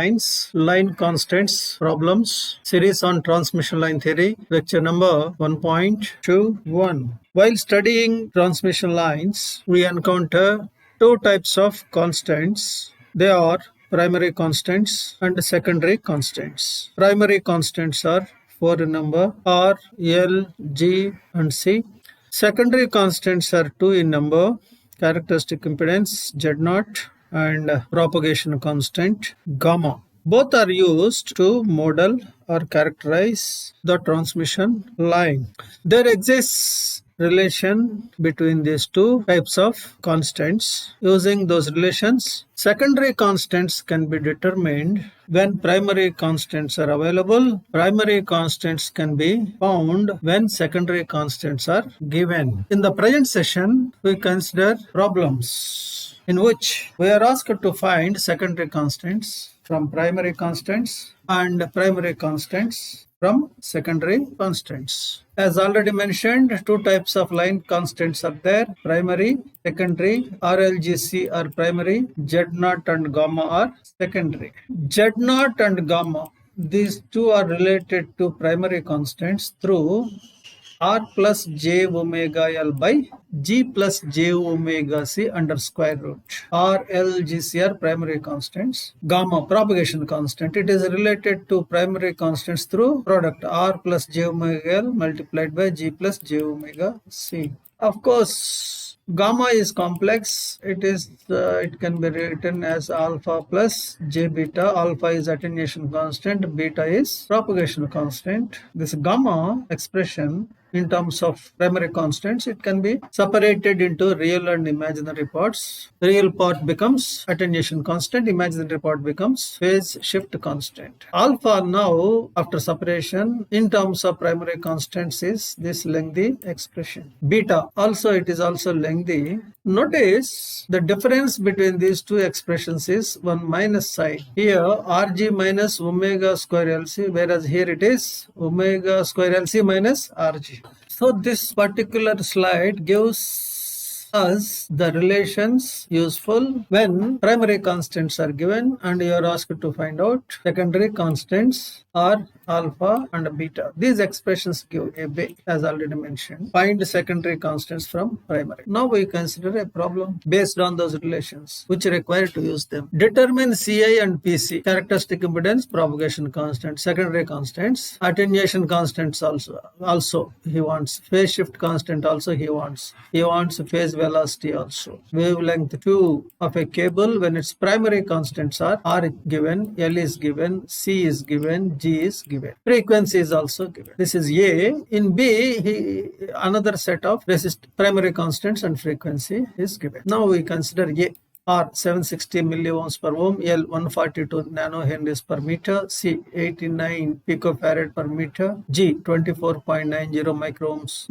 lines, line constants, problems, series on transmission line theory, lecture number 1.21. While studying transmission lines, we encounter two types of constants. They are primary constants and secondary constants. Primary constants are four in number: R, L, G, and C. Secondary constants are two in number: characteristic impedance Z0 and propagation constant gamma. Both are used to model or characterize the transmission line. There exists relation between these two types of constants. Using those relations, secondary constants can be determined when primary constants are available. Primary constants can be found when secondary constants are given. In the present session, we consider problems in which we are asked to find secondary constants from primary constants and primary constants from secondary constants. As already mentioned, two types of line constants are there: primary, secondary. RLGC are primary, Z0 and gamma are secondary. Z0 and gamma, these two are related to primary constants through R plus j omega L by G plus j omega C under square root. R, L, G, C are primary constants. Gamma, propagation constant, it is related to primary constants through product R plus j omega L multiplied by G plus j omega C. Of course, gamma is complex. It can be written as alpha plus j beta. Alpha is attenuation constant, beta is propagation constant. This gamma expression in terms of primary constants, it can be separated into real and imaginary parts. Real part becomes attenuation constant, imaginary part becomes phase shift constant. Alpha now, after separation, in terms of primary constants, is this lengthy expression. Beta also, it is also lengthy. Notice the difference between these two expressions is one minus sign. Here Rg minus omega square Lc, whereas here it is omega square Lc minus Rg. So this particular slide gives us the relations useful when primary constants are given and you are asked to find out secondary constants are alpha and beta. These expressions give a way, as already mentioned. Find secondary constants from primary. Now we consider a problem based on those relations which require to use them. Determine Ci and Pc, characteristic impedance, propagation constant, secondary constants, attenuation constants also he wants, phase shift constant also he wants phase velocity also, wavelength Q of a cable when its primary constants are R given, L is given, C is given, G is given. Frequency is also given. This is A. In B, another set of primary constants and frequency is given. Now we consider A. R 760 milliohms per ohm, L 142 nanohenries per meter, C 89 picofarad per meter, G 24.90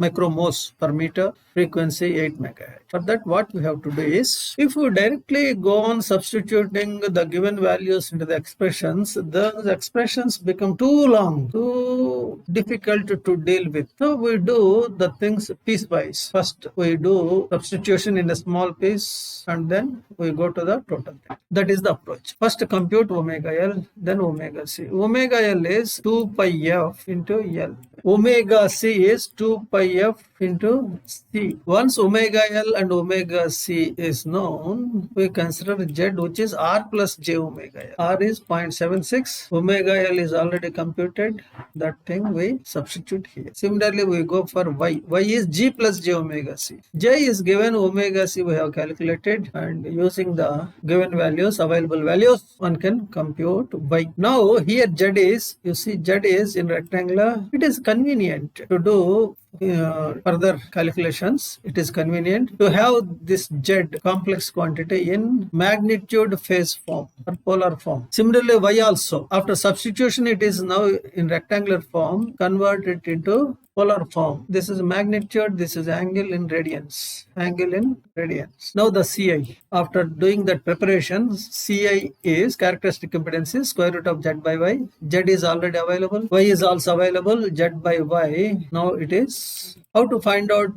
micromos per meter, frequency 8 megahertz. For that, what we have to do is, if we directly go on substituting the given values into the expressions, those expressions become too long, too difficult to deal with. So we do the things piecewise. First, we do substitution in a small piece and then we go to the total thing. That is the approach. First compute omega L, then omega C. Omega L is 2 pi f into L. Omega C is 2 pi f into C. Once omega L and omega C is known, we consider Z, which is R plus j omega L. R is 0.76. Omega L is already computed. That thing we substitute here. Similarly, we go for Y. Y is G plus j omega C. J is given, omega C we have calculated, and using the given values, available values, one can compute Y. Now here Z is, you see Z is in rectangular. It is convenient to do further calculations. It is convenient to have this Z complex quantity in magnitude phase form or polar form. Similarly, Y also, after substitution, it is now in rectangular form, convert it into polar form. This is magnitude, this is angle in radians. Now the Ci, after doing that preparation, Ci is characteristic impedance is square root of Z by Y. Z is already available, Y is also available, Z by Y. Now it is How to find out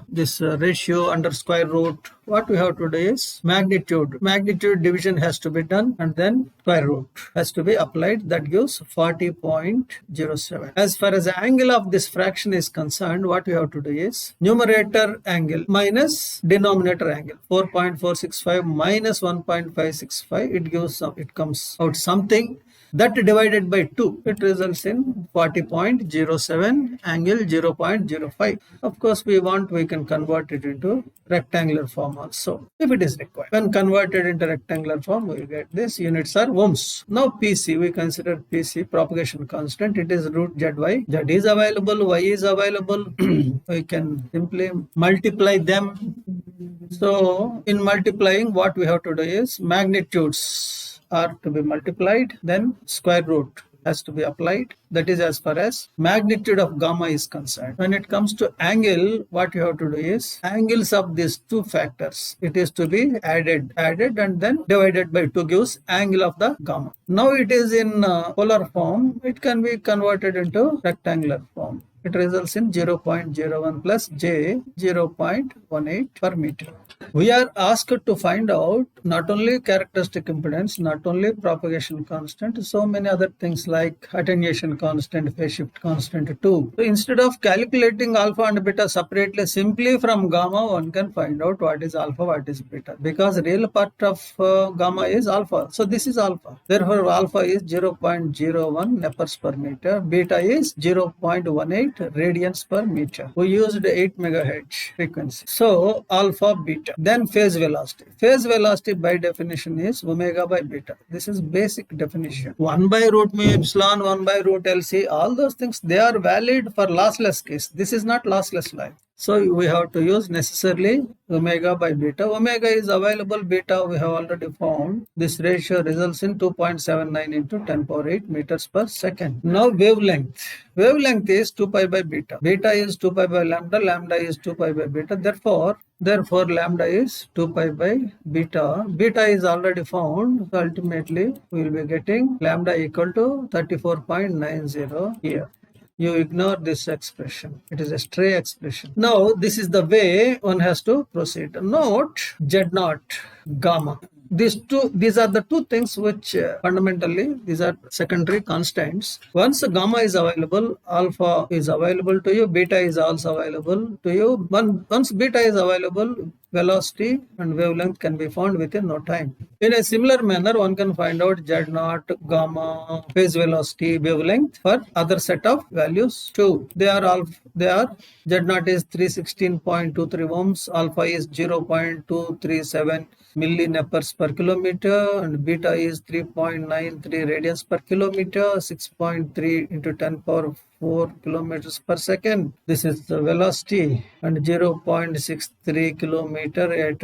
this ratio under square root? What we have to do is magnitude. Magnitude division has to be done, and then square root has to be applied. That gives 40.07. As far as the angle of this fraction is concerned, what we have to do is numerator angle minus denominator angle. 4.465 minus 1.565. It comes out something. That divided by 2, it results in 40.07 angle 0.05. Of course, we can convert it into rectangular form also, if it is required. When converted into rectangular form, we will get this. Units are ohms. Now PC, we consider PC propagation constant. It is root zy. Z is available, y is available. We can simply multiply them. So in multiplying, what we have to do is magnitudes are to be multiplied, then square root has to be applied. That is as far as magnitude of gamma is concerned. When it comes to angle, what you have to do is angles of these two factors. It is to be added and then divided by 2 gives angle of the gamma. Now it is in polar form. It can be converted into rectangular form. It results in 0.01 plus j 0.18 per meter. We are asked to find out not only characteristic impedance, not only propagation constant, so many other things like attenuation constant, phase shift constant too. So instead of calculating alpha and beta separately, simply from gamma, one can find out what is alpha, what is beta. Because real part of gamma is alpha. So this is alpha. Therefore, alpha is 0.01 nepers per meter. Beta is 0.18 radians per meter. We used 8 megahertz frequency. So alpha, beta. Then phase velocity. Phase velocity by definition is omega by beta. This is basic definition. 1 by root mu epsilon, 1 by root LC, all those things, they are valid for lossless case. This is not lossless line. So we have to use necessarily omega by beta. Omega is available, beta we have already found. This ratio results in 2.79 into 10 power 8 meters per second. Now wavelength. Wavelength is 2 pi by beta. Beta is 2 pi by lambda. Lambda is 2 pi by beta. Therefore lambda is 2 pi by beta. Beta is already found. So ultimately we will be getting lambda equal to 34.90 here. You ignore this expression. It is a stray expression. Now, this is the way one has to proceed. Note Z0, gamma. These are the two things which fundamentally, these are secondary constants. Once gamma is available, alpha is available to you, beta is also available to you. Once beta is available, velocity and wavelength can be found within no time. In a similar manner, one can find out Z0, gamma, phase velocity, wavelength for other set of values too. They are Z0 is 316.23 ohms, alpha is 0.237 millinepers per kilometer, and beta is 3.93 radians per kilometer, 6.3 into 10 power 4 kilometers per second. This is the velocity, and 0.63 kilometer at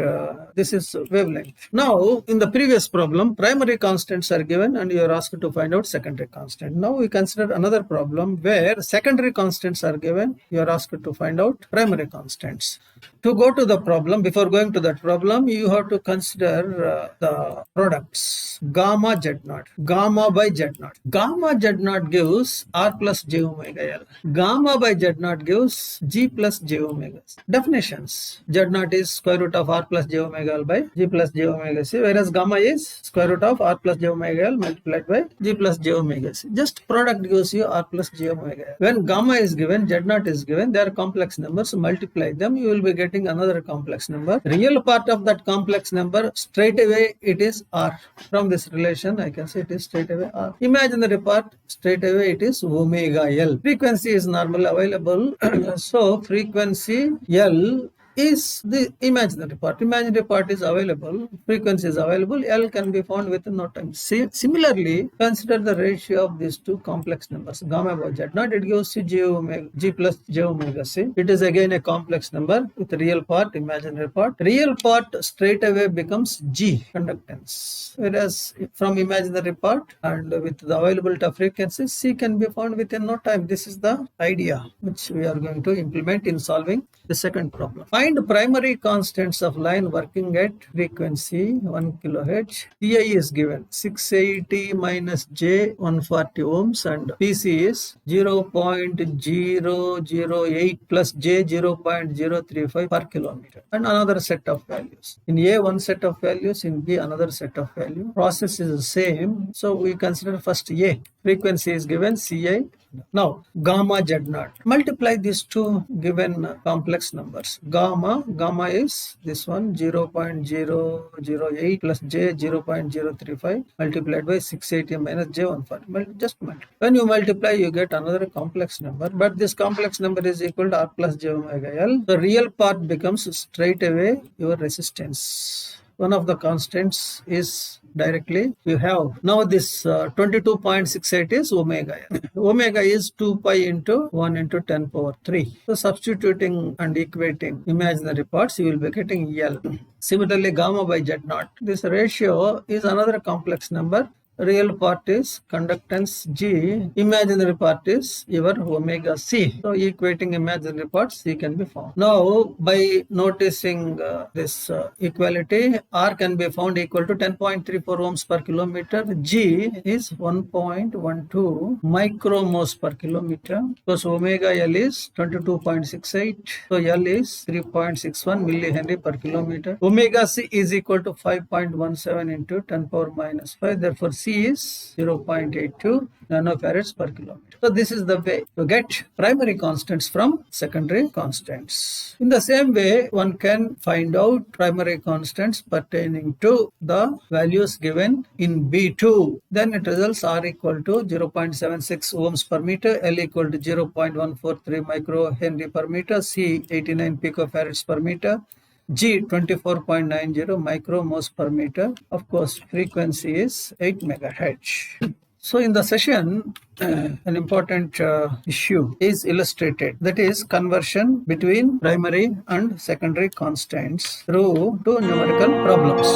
this is wavelength. Now, in the previous problem, primary constants are given and you are asked to find out secondary constant. Now, we consider another problem where secondary constants are given. You are asked to find out primary constants. To go to the problem, before going to that problem, you have to consider the products. Gamma Z0, gamma by Z0. Gamma Z0 gives R plus J omega L. Gamma by Z0 gives G plus J omega. Definitions. Z0 is square root of R plus J omega L by G plus J omega C, whereas gamma is square root of R plus J omega L multiplied by G plus J omega C. Just product gives you R plus J omega L. When gamma is given, Z0 is given, they are complex numbers. Multiply them, you will be getting another complex number. Real part of that complex number, straight away it is R. From this relation, I can say it is straight away R. Imaginary part, straight away it is omega L. Frequency is normally available. So frequency L is the imaginary part. Imaginary part is available, frequency is available, L can be found within no time. Similarly, consider the ratio of these two complex numbers, gamma by Z0, it gives you G plus J omega C. It is again a complex number with real part, imaginary part. Real part straight away becomes G, conductance. Whereas from imaginary part and with the availability of frequency, C can be found within no time. This is the idea which we are going to implement in solving the second problem. Find Find primary constants of line working at frequency 1 kilohertz. Ci is given 680 minus J 140 ohms and Pc is 0.008 plus J 0.035 per kilometer and another set of values. In A, one set of values, in B, another set of value. Process is the same, so we consider first A. Frequency is given Ci. Now, gamma Z naught. Multiply these two given complex numbers. Gamma is this one 0.008 plus J 0.035 multiplied by 680 minus J 140. Just multiply. When you multiply, you get another complex number, but this complex number is equal to R plus J omega L. The real part becomes straight away your resistance. One of the constants is directly you have. Now this 22.68 is omega. Omega is 2 pi into 1 into 10 power 3. So substituting and equating imaginary parts, you will be getting L. Similarly, gamma by Z naught. This ratio is another complex number. Real part is conductance G, imaginary part is your omega C. So equating imaginary parts, C can be found. Now by noticing this equality, R can be found equal to 10.34 ohms per kilometer. G is 1.12 micromos per kilometer because omega L is 22.68. So L is 3.61 millihenry per kilometer. Omega C is equal to 5.17 into 10 power minus 5. Therefore C is 0.82 nanofarads per kilometer. So this is the way to get primary constants from secondary constants. In the same way, one can find out primary constants pertaining to the values given in B2. Then it results R equal to 0.76 ohms per meter, L equal to 0.143 microhenry per meter, C 89 picofarads per meter, G 24.90 micromos per meter. Of course, frequency is 8 megahertz. So in the session, an important issue is illustrated. That is conversion between primary and secondary constants through two numerical problems.